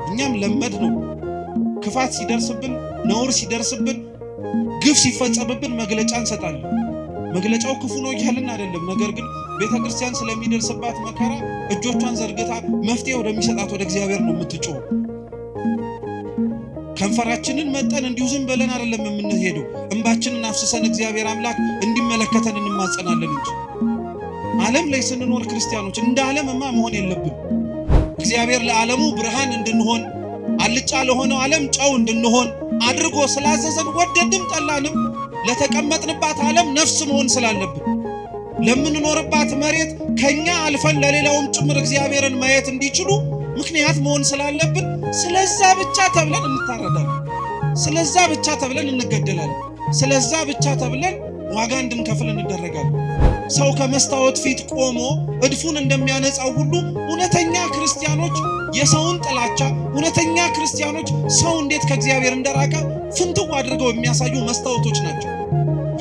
እኛም ለመድ ነው ክፋት ሲደርስብን ነውር ሲደርስብን ግፍ ሲፈጸምብን መግለጫ እንሰጣለን መግለጫው ክፉ ነው ይያልን አይደለም ነገር ግን ቤተክርስቲያን ስለሚደርስባት መከራ እጆቿን ዘርግታ መፍትሄ ወደሚሰጣት ወደ እግዚአብሔር ነው የምትጮህ ከንፈራችንን መጠን እንዲሁ ዝም ብለን አይደለም የምንሄደው እንባችንን አፍስሰን እግዚአብሔር አምላክ እንዲመለከተን እንማጸናለን እንጂ ዓለም ላይ ስንኖር ክርስቲያኖች እንደ ዓለምማ መሆን የለብን እግዚአብሔር ለዓለሙ ብርሃን እንድንሆን አልጫ ለሆነው ዓለም ጨው እንድንሆን አድርጎ ስላዘዘን ወደድም ጠላንም ለተቀመጥንባት ዓለም ነፍስ መሆን ስላለብን ለምንኖርባት መሬት ከኛ አልፈን ለሌላውም ጭምር እግዚአብሔርን ማየት እንዲችሉ ምክንያት መሆን ስላለብን ስለዛ ብቻ ተብለን እንታረዳለን ስለዛ ብቻ ተብለን እንገደላለን ስለዛ ብቻ ተብለን ዋጋ እንድንከፍል እንደረጋለን ሰው ከመስታወት ፊት ቆሞ እድፉን እንደሚያነጻው ሁሉ እውነተኛ ክርስቲያኖች የሰውን ጥላቻ እውነተኛ ክርስቲያኖች ሰው እንዴት ከእግዚአብሔር እንደራቀ ፍንትው አድርገው የሚያሳዩ መስታወቶች ናቸው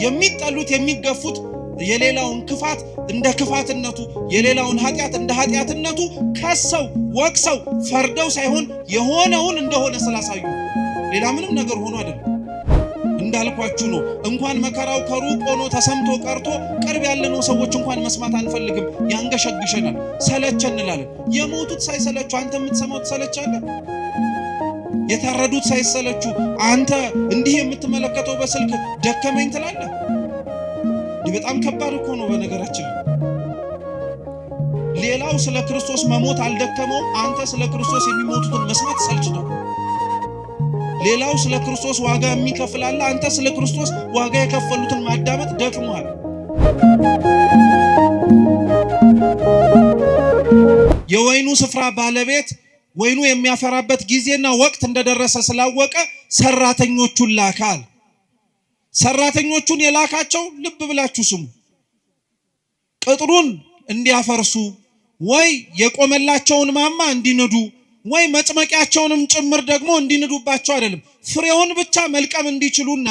የሚጠሉት የሚገፉት የሌላውን ክፋት እንደ ክፋትነቱ የሌላውን ኃጢያት እንደ ኃጢያትነቱ ከሰው ወቅሰው ፈርደው ሳይሆን የሆነውን እንደሆነ ስላሳዩ ሌላ ምንም ነገር ሆኖ አይደለም እንዳልኳችሁ ነው እንኳን መከራው ከሩቅ ሆኖ ተሰምቶ ቀርቶ ቅርብ ያለነው ሰዎች እንኳን መስማት አንፈልግም ያንገሸግሸናል ሰለቸን እንላለን የሞቱት ሳይሰለቹ አንተ የምትሰማው ትሰለቻለህ የታረዱት ሳይሰለቹ አንተ እንዲህ የምትመለከተው በስልክ ደከመኝ ትላለህ በጣም ከባድ እኮ ነው በነገራችን ሌላው ስለ ክርስቶስ መሞት አልደከመው አንተ ስለ ክርስቶስ የሚሞቱትን መስማት ሰልችቷል ሌላው ስለ ክርስቶስ ዋጋ የሚከፍላል አንተ ስለ ክርስቶስ ዋጋ የከፈሉትን ማዳመጥ ደክሟል የወይኑ ስፍራ ባለቤት ወይኑ የሚያፈራበት ጊዜና ወቅት እንደደረሰ ስላወቀ ሰራተኞቹን ላካል ሰራተኞቹን የላካቸው ልብ ብላችሁ ስሙ ቅጥሩን እንዲያፈርሱ ወይ የቆመላቸውን ማማ እንዲነዱ ወይ መጥመቂያቸውንም ጭምር ደግሞ እንዲነዱባቸው አይደለም ፍሬውን ብቻ መልቀም እንዲችሉና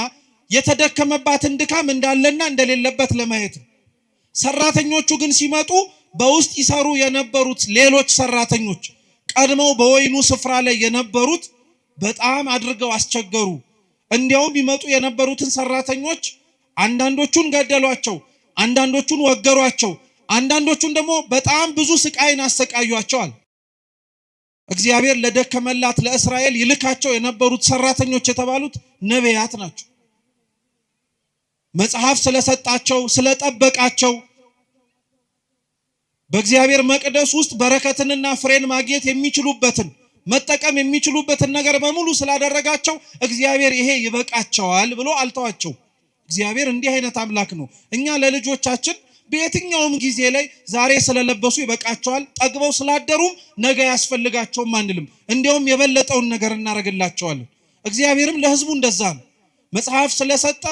የተደከመባትን ድካም እንዳለና እንደሌለበት ለማየት ሰራተኞቹ ግን ሲመጡ በውስጥ ይሰሩ የነበሩት ሌሎች ሰራተኞች ቀድመው በወይኑ ስፍራ ላይ የነበሩት በጣም አድርገው አስቸገሩ እንዲያውም ይመጡ የነበሩትን ሰራተኞች አንዳንዶቹን ገደሏቸው አንዳንዶቹን ወገሯቸው አንዳንዶቹን ደግሞ በጣም ብዙ ስቃይን አሰቃዩአቸዋል እግዚአብሔር ለደከመላት ለእስራኤል ይልካቸው የነበሩት ሰራተኞች የተባሉት ነቢያት ናቸው መጽሐፍ ስለሰጣቸው ስለጠበቃቸው በእግዚአብሔር መቅደስ ውስጥ በረከትንና ፍሬን ማግኘት የሚችሉበትን መጠቀም የሚችሉበትን ነገር በሙሉ ስላደረጋቸው እግዚአብሔር ይሄ ይበቃቸዋል ብሎ አልተዋቸው እግዚአብሔር እንዲህ አይነት አምላክ ነው እኛ ለልጆቻችን በየትኛውም ጊዜ ላይ ዛሬ ስለለበሱ ይበቃቸዋል ጠግበው ስላደሩም ነገ ያስፈልጋቸውም አንልም እንዲያውም የበለጠውን ነገር እናረግላቸዋለን እግዚአብሔርም ለሕዝቡ እንደዛ ነው መጽሐፍ ስለሰጠ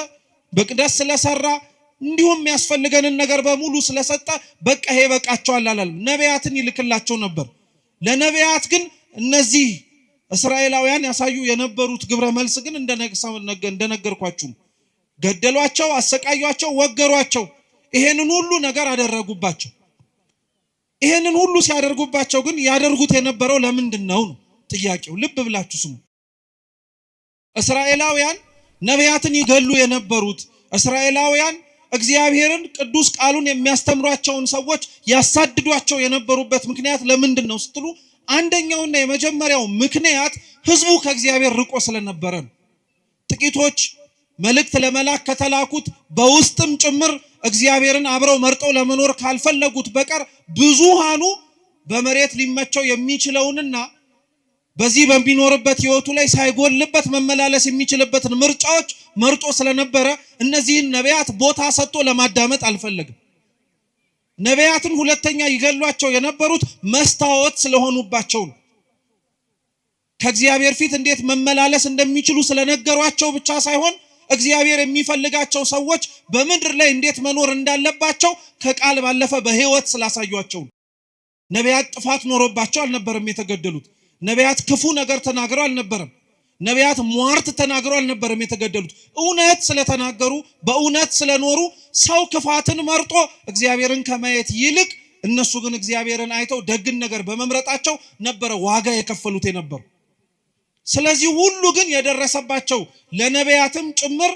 በቅደስ ስለሰራ እንዲሁም ያስፈልገንን ነገር በሙሉ ስለሰጠ በቃ ይሄ ይበቃቸዋል አላለም ነቢያትን ይልክላቸው ነበር ለነቢያት ግን እነዚህ እስራኤላውያን ያሳዩ የነበሩት ግብረ መልስ ግን እንደነገርኳችሁ ገደሏቸው አሰቃዩአቸው ወገሯቸው ይሄንን ሁሉ ነገር አደረጉባቸው ይሄንን ሁሉ ሲያደርጉባቸው ግን ያደርጉት የነበረው ለምንድን ነው ጥያቄው ልብ ብላችሁ ስሙ እስራኤላውያን ነቢያትን ይገሉ የነበሩት እስራኤላውያን እግዚአብሔርን ቅዱስ ቃሉን የሚያስተምሯቸውን ሰዎች ያሳድዷቸው የነበሩበት ምክንያት ለምንድን ነው ስትሉ አንደኛውና የመጀመሪያው ምክንያት ህዝቡ ከእግዚአብሔር ርቆ ስለነበረ ጥቂቶች መልእክት ለመላክ ከተላኩት በውስጥም ጭምር እግዚአብሔርን አብረው መርጠው ለመኖር ካልፈለጉት በቀር ብዙሃኑ በመሬት ሊመቸው የሚችለውንና በዚህ በሚኖርበት ህይወቱ ላይ ሳይጎልበት መመላለስ የሚችልበትን ምርጫዎች መርጦ ስለነበረ እነዚህን ነቢያት ቦታ ሰጥቶ ለማዳመጥ አልፈለግም ነቢያትን ሁለተኛ ይገሏቸው የነበሩት መስታወት ስለሆኑባቸው ከእግዚአብሔር ፊት እንዴት መመላለስ እንደሚችሉ ስለነገሯቸው ብቻ ሳይሆን እግዚአብሔር የሚፈልጋቸው ሰዎች በምድር ላይ እንዴት መኖር እንዳለባቸው ከቃል ባለፈ በህይወት ስላሳዩአቸው ነቢያት ጥፋት ኖሮባቸው አልነበረም የተገደሉት ነቢያት ክፉ ነገር ተናግረው አልነበረም ነቢያት ሟርት ተናግረው አልነበረም የተገደሉት እውነት ስለተናገሩ በእውነት ስለኖሩ ሰው ክፋትን መርጦ እግዚአብሔርን ከማየት ይልቅ እነሱ ግን እግዚአብሔርን አይተው ደግን ነገር በመምረጣቸው ነበረ ዋጋ የከፈሉት የነበሩ። ስለዚህ ሁሉ ግን የደረሰባቸው ለነቢያትም ጭምር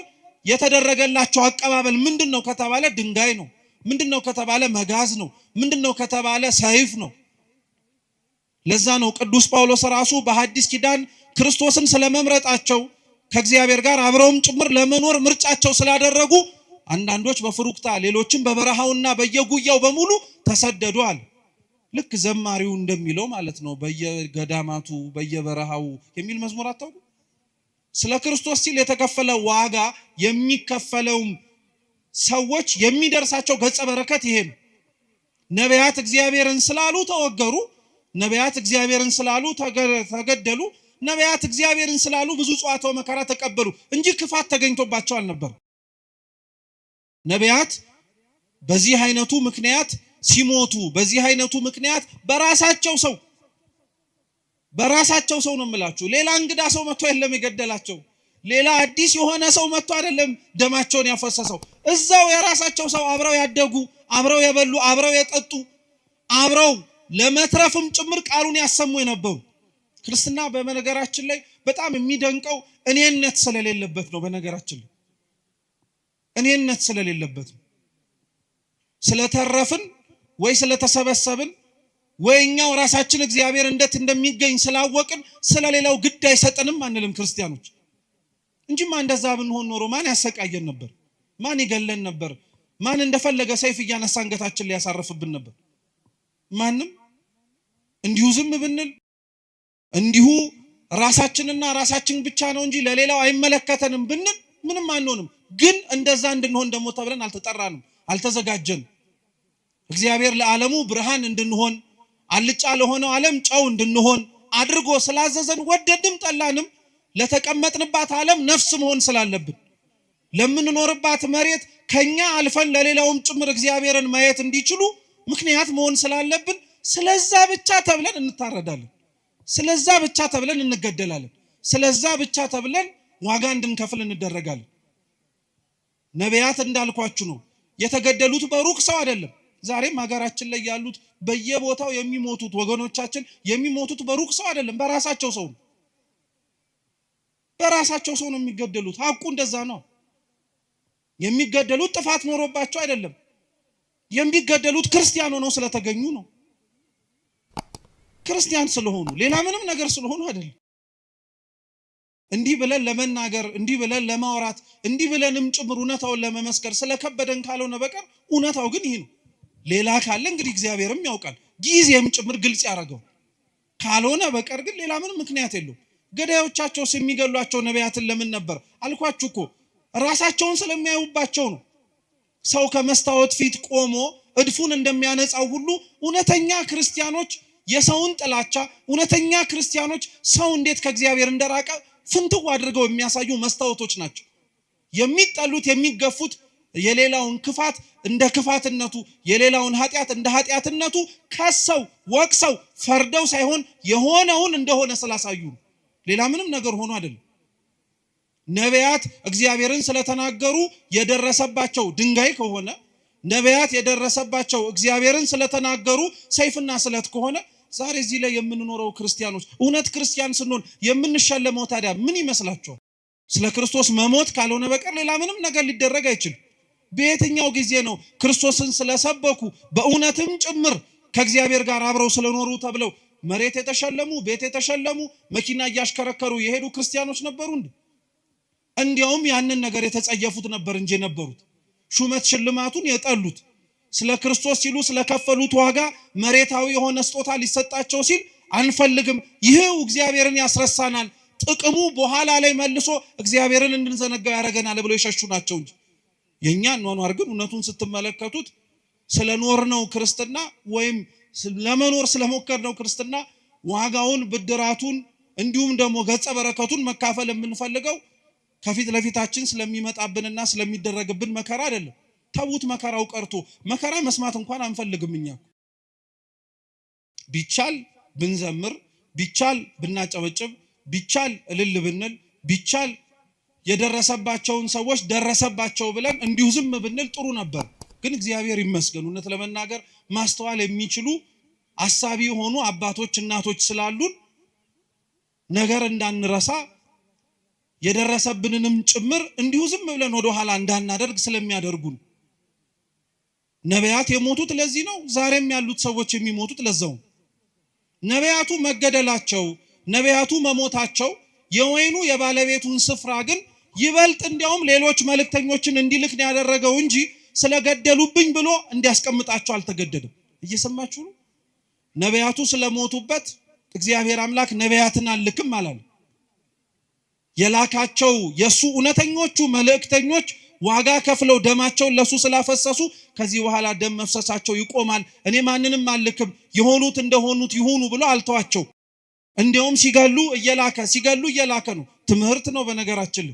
የተደረገላቸው አቀባበል ምንድነው ከተባለ ድንጋይ ነው። ምንድነው ከተባለ መጋዝ ነው። ምንድነው ከተባለ ሰይፍ ነው። ለዛ ነው ቅዱስ ጳውሎስ ራሱ በሐዲስ ኪዳን ክርስቶስን ስለመምረጣቸው ከእግዚአብሔር ጋር አብረውም ጭምር ለመኖር ምርጫቸው ስላደረጉ አንዳንዶች በፍሩክታ ሌሎችም በበረሃውና በየጉያው በሙሉ ተሰደዱ አለ። ልክ ዘማሪው እንደሚለው ማለት ነው። በየገዳማቱ በየበረሃው የሚል መዝሙር አታውቁ? ስለ ክርስቶስ ሲል የተከፈለ ዋጋ የሚከፈለው ሰዎች የሚደርሳቸው ገጸ በረከት ይሄ ነው። ነቢያት እግዚአብሔርን ስላሉ ተወገሩ። ነቢያት እግዚአብሔርን ስላሉ ተገደሉ። ነቢያት እግዚአብሔርን ስላሉ ብዙ ጸዋትወ መከራ ተቀበሉ እንጂ ክፋት ተገኝቶባቸው አልነበር። ነቢያት በዚህ አይነቱ ምክንያት ሲሞቱ፣ በዚህ አይነቱ ምክንያት በራሳቸው ሰው ነው የምላችሁ። ሌላ እንግዳ ሰው መጥቶ አይደለም የገደላቸው። ሌላ አዲስ የሆነ ሰው መጥቶ አይደለም ደማቸውን ያፈሰሰው። እዛው የራሳቸው ሰው አብረው ያደጉ፣ አብረው የበሉ፣ አብረው የጠጡ፣ አብረው ለመትረፍም ጭምር ቃሉን ያሰሙ የነበሩ። ክርስትና በነገራችን ላይ በጣም የሚደንቀው እኔነት ስለሌለበት ነው። በነገራችን ላይ እኔነት ስለሌለበት ነው። ስለተረፍን ወይ ስለተሰበሰብን ወይኛው ራሳችን እግዚአብሔር እንዴት እንደሚገኝ ስላወቅን ስለሌላው ግድ አይሰጠንም አንልም ክርስቲያኖች። እንጂማ እንደዛ ብንሆን ኖሮ ማን ያሰቃየን ነበር? ማን ይገለን ነበር? ማን እንደፈለገ ሰይፍ እያነሳ አንገታችን ሊያሳርፍብን ነበር? ማንም። እንዲሁ ዝም ብንል እንዲሁ ራሳችንና ራሳችን ብቻ ነው እንጂ ለሌላው አይመለከተንም ብንል ምንም አንሆንም። ግን እንደዛ እንድንሆን ደግሞ ተብለን አልተጠራንም፣ አልተዘጋጀንም። እግዚአብሔር ለዓለሙ ብርሃን እንድንሆን አልጫ ለሆነው ዓለም ጨው እንድንሆን አድርጎ ስላዘዘን ወደድም ጠላንም ለተቀመጥንባት ዓለም ነፍስ መሆን ስላለብን ለምንኖርባት መሬት ከኛ አልፈን ለሌላውም ጭምር እግዚአብሔርን ማየት እንዲችሉ ምክንያት መሆን ስላለብን ስለዛ ብቻ ተብለን እንታረዳለን። ስለዛ ብቻ ተብለን እንገደላለን። ስለዛ ብቻ ተብለን ዋጋ እንድንከፍል እንደረጋለን። ነቢያት እንዳልኳችሁ ነው የተገደሉት በሩቅ ሰው አይደለም። ዛሬም ሀገራችን ላይ ያሉት በየቦታው የሚሞቱት ወገኖቻችን የሚሞቱት በሩቅ ሰው አይደለም፣ በራሳቸው ሰው ነው። በራሳቸው ሰው ነው የሚገደሉት። ሐቁ እንደዛ ነው። የሚገደሉት ጥፋት ኖሮባቸው አይደለም። የሚገደሉት ክርስቲያን ሆነው ስለተገኙ ነው። ክርስቲያን ስለሆኑ ሌላ ምንም ነገር ስለሆኑ አይደለም። እንዲህ ብለን ለመናገር፣ እንዲህ ብለን ለማውራት፣ እንዲህ ብለንም ጭምር እውነታውን ለመመስከር ስለከበደን ካልሆነ በቀር እውነታው ግን ይሄ ነው። ሌላ ካለ እንግዲህ እግዚአብሔርም ያውቃል፣ ጊዜም ጭምር ግልጽ ያደርገው። ካልሆነ በቀር ግን ሌላ ምንም ምክንያት የለው። ገዳዮቻቸው የሚገሏቸው ነቢያትን ለምን ነበር አልኳችሁ እኮ ራሳቸውን ስለሚያዩባቸው ነው። ሰው ከመስታወት ፊት ቆሞ እድፉን እንደሚያነጻው ሁሉ እውነተኛ ክርስቲያኖች የሰውን ጥላቻ፣ እውነተኛ ክርስቲያኖች ሰው እንዴት ከእግዚአብሔር እንደራቀ ፍንትው አድርገው የሚያሳዩ መስታወቶች ናቸው። የሚጠሉት የሚገፉት የሌላውን ክፋት እንደ ክፋትነቱ፣ የሌላውን ኃጢአት እንደ ኃጢአትነቱ ከሰው ወቅሰው ፈርደው ሳይሆን የሆነውን እንደሆነ ስላሳዩ ሌላ ምንም ነገር ሆኖ አይደለም። ነቢያት እግዚአብሔርን ስለተናገሩ የደረሰባቸው ድንጋይ ከሆነ፣ ነቢያት የደረሰባቸው እግዚአብሔርን ስለተናገሩ ሰይፍና ስለት ከሆነ ዛሬ እዚህ ላይ የምንኖረው ክርስቲያኖች እውነት ክርስቲያን ስንሆን የምንሸለመው ታዲያ ምን ይመስላችኋል? ስለ ክርስቶስ መሞት ካልሆነ በቀር ሌላ ምንም ነገር ሊደረግ አይችልም። በየትኛው ጊዜ ነው ክርስቶስን ስለሰበኩ በእውነትም ጭምር ከእግዚአብሔር ጋር አብረው ስለኖሩ ተብለው መሬት የተሸለሙ፣ ቤት የተሸለሙ፣ መኪና እያሽከረከሩ የሄዱ ክርስቲያኖች ነበሩ? እንዲያውም ያንን ነገር የተጸየፉት ነበር እንጂ ነበሩት ሹመት ሽልማቱን የጠሉት ስለ ክርስቶስ ሲሉ ስለከፈሉት ዋጋ መሬታዊ የሆነ ስጦታ ሊሰጣቸው ሲል አንፈልግም፣ ይሄው እግዚአብሔርን ያስረሳናል፣ ጥቅሙ በኋላ ላይ መልሶ እግዚአብሔርን እንድንዘነጋው ያደርገናል ብለው የሸሹ ናቸው እንጂ የኛን ኗኗር ግን እውነቱን ስትመለከቱት ስለኖርነው ክርስትና ወይም ለመኖር ስለሞከርነው ክርስትና ዋጋውን፣ ብድራቱን እንዲሁም ደግሞ ገጸ በረከቱን መካፈል የምንፈልገው ከፊት ለፊታችን ስለሚመጣብንና ስለሚደረግብን መከራ አይደለም። ተውት፣ መከራው ቀርቶ መከራ መስማት እንኳን አንፈልግም። እኛ ቢቻል ብንዘምር፣ ቢቻል ብናጨበጭብ፣ ቢቻል እልል ብንል፣ ቢቻል የደረሰባቸውን ሰዎች ደረሰባቸው ብለን እንዲሁ ዝም ብንል ጥሩ ነበር። ግን እግዚአብሔር ይመስገን እውነት ለመናገር ማስተዋል የሚችሉ አሳቢ የሆኑ አባቶች እናቶች ስላሉን ነገር እንዳንረሳ የደረሰብንንም ጭምር እንዲሁ ዝም ብለን ወደ ኋላ እንዳናደርግ ስለሚያደርጉን ነቢያት የሞቱት ለዚህ ነው። ዛሬም ያሉት ሰዎች የሚሞቱት ለዛው። ነቢያቱ መገደላቸው ነቢያቱ መሞታቸው የወይኑ የባለቤቱን ስፍራ ግን ይበልጥ እንዲያውም ሌሎች መልእክተኞችን እንዲልክ ነው ያደረገው እንጂ ስለገደሉብኝ ብሎ እንዲያስቀምጣቸው አልተገደደም። እየሰማችሁ ነው? ነቢያቱ ስለሞቱበት እግዚአብሔር አምላክ ነቢያትን አልልክም አላለም። የላካቸው የሱ እውነተኞቹ መልእክተኞች ዋጋ ከፍለው ደማቸውን ለሱ ስላፈሰሱ ከዚህ በኋላ ደም መፍሰሳቸው ይቆማል፣ እኔ ማንንም አልልክም፣ የሆኑት እንደሆኑት ይሁኑ ብሎ አልተዋቸው። እንዲያውም ሲገሉ እየላከ ነው። ትምህርት ነው። በነገራችን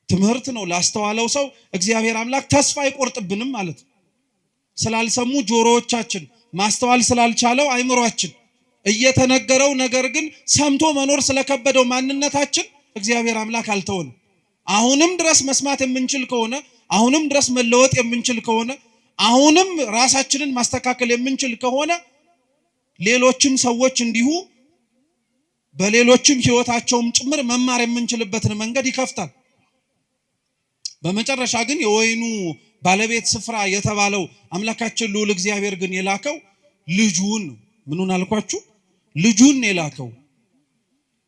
ትምህርት ነው። ላስተዋለው ሰው እግዚአብሔር አምላክ ተስፋ አይቆርጥብንም ማለት ነው። ስላልሰሙ ጆሮዎቻችን፣ ማስተዋል ስላልቻለው አይምሮአችን እየተነገረው ነገር ግን ሰምቶ መኖር ስለከበደው ማንነታችን እግዚአብሔር አምላክ አልተወንም። አሁንም ድረስ መስማት የምንችል ከሆነ አሁንም ድረስ መለወጥ የምንችል ከሆነ አሁንም ራሳችንን ማስተካከል የምንችል ከሆነ ሌሎችም ሰዎች እንዲሁ በሌሎችም ህይወታቸውም ጭምር መማር የምንችልበትን መንገድ ይከፍታል። በመጨረሻ ግን የወይኑ ባለቤት ስፍራ የተባለው አምላካችን ልዑል እግዚአብሔር ግን የላከው ልጁን ምኑን አልኳችሁ? ልጁን የላከው።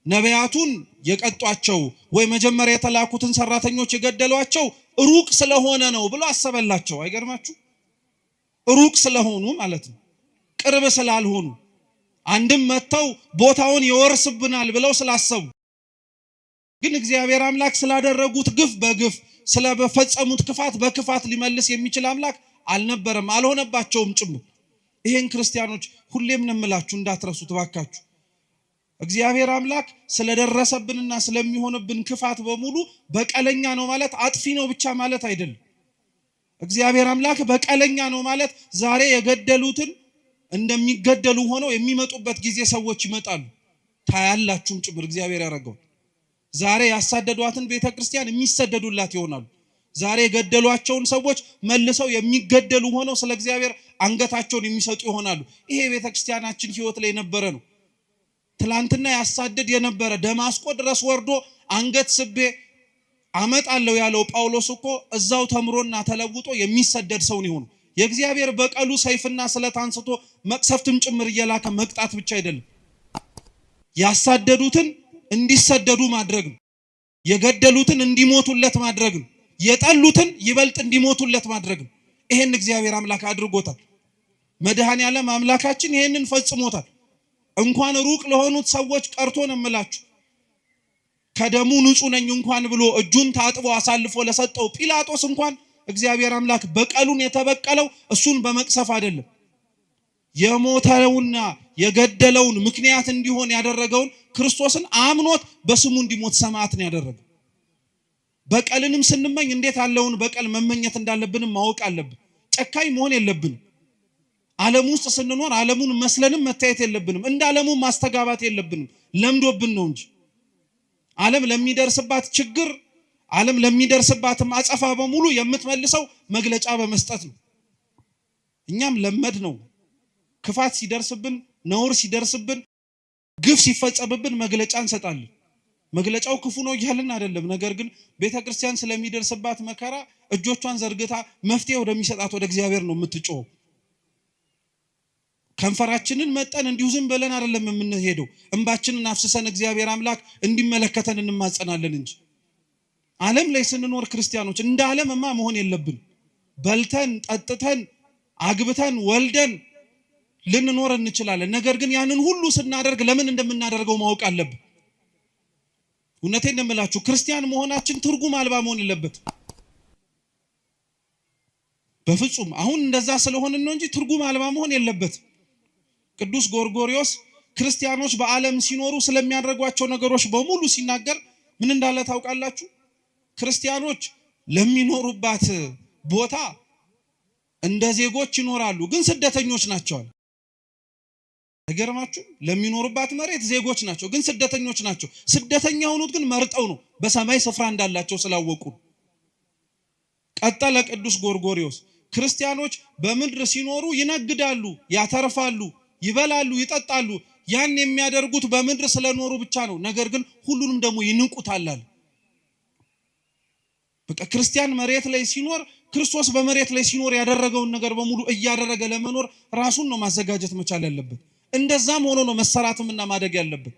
ነቢያቱን የቀጧቸው ወይ መጀመሪያ የተላኩትን ሰራተኞች የገደሏቸው ሩቅ ስለሆነ ነው ብሎ አሰበላቸው። አይገርማችሁ? ሩቅ ስለሆኑ ማለት ነው፣ ቅርብ ስላልሆኑ አንድም መተው ቦታውን ይወርስብናል ብለው ስላሰቡ ግን እግዚአብሔር አምላክ ስላደረጉት ግፍ በግፍ ስለፈጸሙት ክፋት በክፋት ሊመልስ የሚችል አምላክ አልነበረም፣ አልሆነባቸውም ጭምር። ይሄን ክርስቲያኖች ሁሌም እንምላችሁ እንዳትረሱት ባካችሁ። እግዚአብሔር አምላክ ስለደረሰብንና ስለሚሆንብን ክፋት በሙሉ በቀለኛ ነው ማለት አጥፊ ነው ብቻ ማለት አይደለም። እግዚአብሔር አምላክ በቀለኛ ነው ማለት ዛሬ የገደሉትን እንደሚገደሉ ሆነው የሚመጡበት ጊዜ ሰዎች ይመጣሉ። ታያላችሁም ጭምር እግዚአብሔር ያደረገው። ዛሬ ያሳደዷትን ቤተክርስቲያን የሚሰደዱላት ይሆናሉ። ዛሬ የገደሏቸውን ሰዎች መልሰው የሚገደሉ ሆነው ስለ እግዚአብሔር አንገታቸውን የሚሰጡ ይሆናሉ። ይሄ ቤተክርስቲያናችን ህይወት ላይ የነበረ ነው። ትላንትና ያሳደድ የነበረ ደማስቆ ድረስ ወርዶ አንገት ስቤ አመጣለሁ ያለው ጳውሎስ እኮ እዛው ተምሮና ተለውጦ የሚሰደድ ሰው ነው። የእግዚአብሔር በቀሉ ሰይፍና ስለት አንስቶ መቅሰፍትም ጭምር እየላከ መቅጣት ብቻ አይደለም፣ ያሳደዱትን እንዲሰደዱ ማድረግ ነው። የገደሉትን እንዲሞቱለት ማድረግ ነው። የጠሉትን ይበልጥ እንዲሞቱለት ማድረግ ነው። ይሄን እግዚአብሔር አምላክ አድርጎታል። መድኃኔዓለም አምላካችን ይሄንን ፈጽሞታል። እንኳን ሩቅ ለሆኑት ሰዎች ቀርቶ ነው የምላችሁ፣ ከደሙ ንጹህ ነኝ እንኳን ብሎ እጁን ታጥቦ አሳልፎ ለሰጠው ጲላጦስ እንኳን እግዚአብሔር አምላክ በቀሉን የተበቀለው እሱን በመቅሰፍ አይደለም፣ የሞተውና የገደለውን ምክንያት እንዲሆን ያደረገውን ክርስቶስን አምኖት በስሙ እንዲሞት ሰማዕትን ያደረገው። በቀልንም ስንመኝ እንዴት ያለውን በቀል መመኘት እንዳለብንም ማወቅ አለብን። ጨካኝ መሆን የለብንም። ዓለም ውስጥ ስንኖር ዓለሙን መስለንም መታየት የለብንም። እንደ ዓለሙ ማስተጋባት የለብንም። ለምዶብን ነው እንጂ ዓለም ለሚደርስባት ችግር ዓለም ለሚደርስባትም አጸፋ በሙሉ የምትመልሰው መግለጫ በመስጠት ነው። እኛም ለመድ ነው። ክፋት ሲደርስብን፣ ነውር ሲደርስብን፣ ግፍ ሲፈጸምብን መግለጫ እንሰጣለን። መግለጫው ክፉ ነው እያልን አይደለም። ነገር ግን ቤተክርስቲያን ስለሚደርስባት መከራ እጆቿን ዘርግታ መፍትሄ ወደሚሰጣት ወደ እግዚአብሔር ነው የምትጮኸው። ከንፈራችንን መጠን እንዲሁ ዝም ብለን አይደለም የምንሄደው። እንባችንን አፍስሰን እግዚአብሔር አምላክ እንዲመለከተን እንማጸናለን እንጂ ዓለም ላይ ስንኖር ክርስቲያኖች እንደ ዓለምማ መሆን የለብን። በልተን ጠጥተን አግብተን ወልደን ልንኖር እንችላለን። ነገር ግን ያንን ሁሉ ስናደርግ ለምን እንደምናደርገው ማወቅ አለብን። እውነቴን እንደምላችሁ ክርስቲያን መሆናችን ትርጉም አልባ መሆን የለበትም በፍጹም። አሁን እንደዛ ስለሆነ ነው እንጂ ትርጉም አልባ መሆን የለበትም። ቅዱስ ጎርጎርዮስ ክርስቲያኖች በዓለም ሲኖሩ ስለሚያደርጓቸው ነገሮች በሙሉ ሲናገር ምን እንዳለ ታውቃላችሁ? ክርስቲያኖች ለሚኖሩባት ቦታ እንደ ዜጎች ይኖራሉ፣ ግን ስደተኞች ናቸው። አይገርማችሁ? ለሚኖሩባት መሬት ዜጎች ናቸው፣ ግን ስደተኞች ናቸው። ስደተኛ ሆኑት ግን መርጠው ነው፣ በሰማይ ስፍራ እንዳላቸው ስላወቁ። ቀጠለ ቅዱስ ጎርጎርዮስ ክርስቲያኖች በምድር ሲኖሩ ይነግዳሉ፣ ያተርፋሉ፣ ይበላሉ፣ ይጠጣሉ። ያን የሚያደርጉት በምድር ስለኖሩ ብቻ ነው። ነገር ግን ሁሉንም ደግሞ ይንቁታል። በቃ ክርስቲያን መሬት ላይ ሲኖር ክርስቶስ በመሬት ላይ ሲኖር ያደረገውን ነገር በሙሉ እያደረገ ለመኖር ራሱን ነው ማዘጋጀት መቻል ያለበት። እንደዛም ሆኖ ነው መሰራትምና ማደግ ያለበት።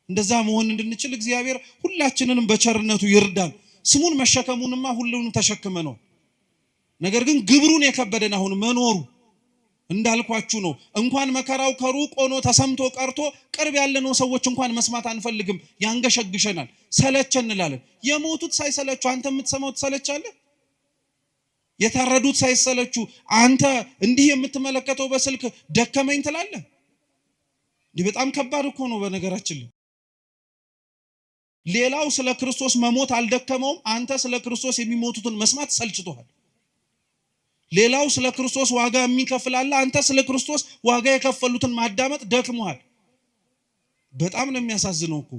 እንደዛ መሆን እንድንችል እግዚአብሔር ሁላችንንም በቸርነቱ ይርዳን። ስሙን መሸከሙንማ ሁሉንም ተሸክመ ነው። ነገር ግን ግብሩን የከበደን አሁን መኖሩ እንዳልኳችሁ ነው። እንኳን መከራው ከሩቅ ሆኖ ተሰምቶ ቀርቶ ቅርብ ያለነው ሰዎች እንኳን መስማት አንፈልግም፣ ያንገሸግሸናል፣ ሰለቸን እንላለን። የሞቱት ሳይሰለቹ አንተ የምትሰማው ትሰለቻለህ? የታረዱት ሳይሰለቹ አንተ እንዲህ የምትመለከተው በስልክ ደከመኝ ትላለህ? ይህ በጣም ከባድ እኮ ነው። በነገራችን ላይ ሌላው ስለ ክርስቶስ መሞት አልደከመውም፣ አንተ ስለ ክርስቶስ የሚሞቱትን መስማት ሰልችቶሃል። ሌላው ስለ ክርስቶስ ዋጋ የሚከፍላል፣ አንተ ስለ ክርስቶስ ዋጋ የከፈሉትን ማዳመጥ ደክሞሃል። በጣም ነው የሚያሳዝነው እኮ።